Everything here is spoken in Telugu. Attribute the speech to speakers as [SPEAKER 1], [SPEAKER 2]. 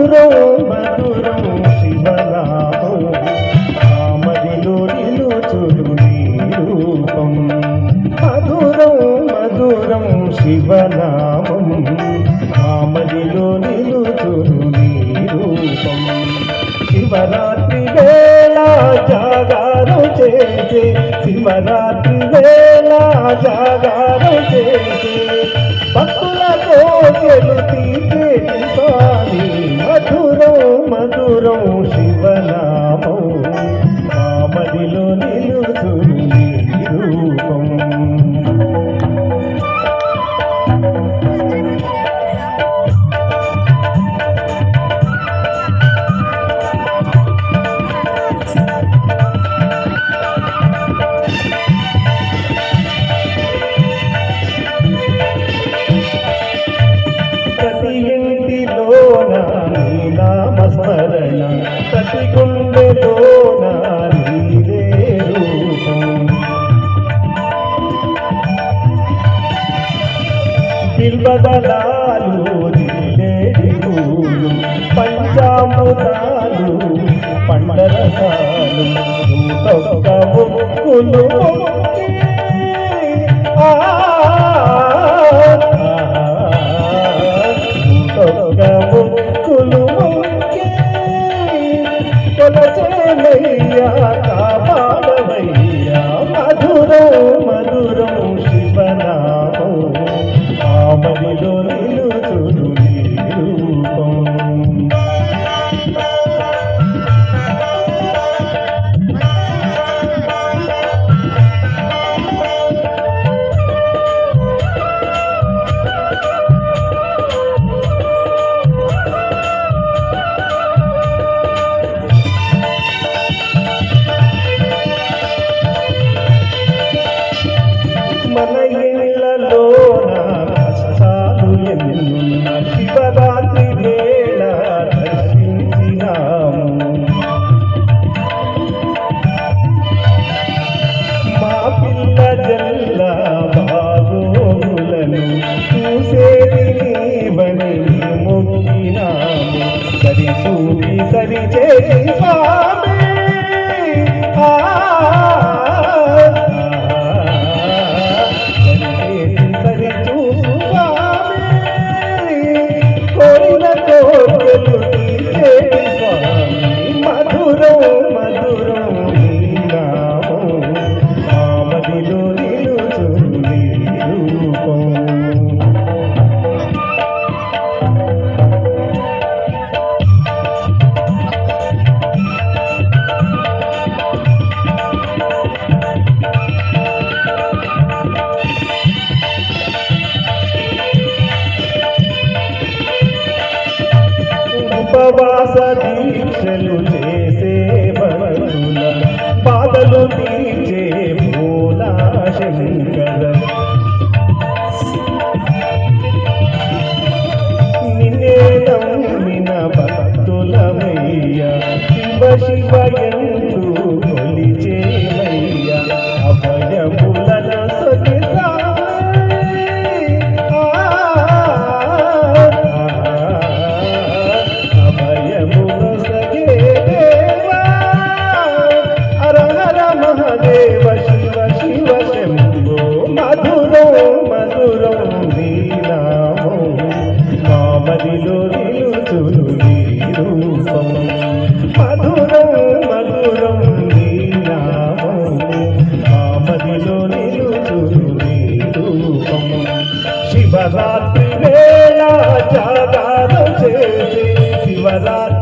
[SPEAKER 1] మధురం మధురం శివనామం ఆమదిలో నిలుచును నీ రూపం మధురం మధురం శివనామం ఆమదిలో నిలుచును నీ రూపం శివరాత్రి వేళ జాగారం చేసే శివరాత్రి వేళ జాగారం చేసే భక్తుల కోర్కెలు తీర్చేటి స్వామి మధురం మధురం శివనామం ఆమదిలో నిలుచును నీ రూపం ప్రతి ఇంటిలోన నీ నామస్మరణ ప్రతి గుండెలోన నీదే రూపం బిల్వదళాలు జిల్లేడి పూలు పంచామృతాలు పండరసాలు నూతొక్క ముక్కులు ముక్కులు కొలచేలయ్యా కాపాడవయ్యా మధురం మధురం శివనామం ఆమదిలో నిలుచును నీ రూపం మన ఇళ్ళలోన కష్టాలు ఎన్నున్న శివరాత్రి వేళ దర్శించినాము మా పిల్ల జల్ల బాగోగులను చూసేది నీవని మొక్కినాము సరి చూపి సరి చేసి స్వామి మధురం మధురం నీ నామం ఆమదిలో నిలుచును నీ రూపం ఉపవాస దీక్షలు చేసే భక్తుల బాధలు తీర్చే భోలా శంకర నిన్నే నమ్మిన భక్తులమయ్య శివ శివ ఎందు కొలిచేమయ్య అభయములను సొగసా దేవ శివ శివ శంభో మధురం మధురం నీ నామం ఆమదిలో నిలుచును నీ రూపం మధురం మధురం నీ నామం ఆమదిలో నిలుచును నీ రూపం శివరాత్రి వేళ జాగారం చేసే శివరాత్రి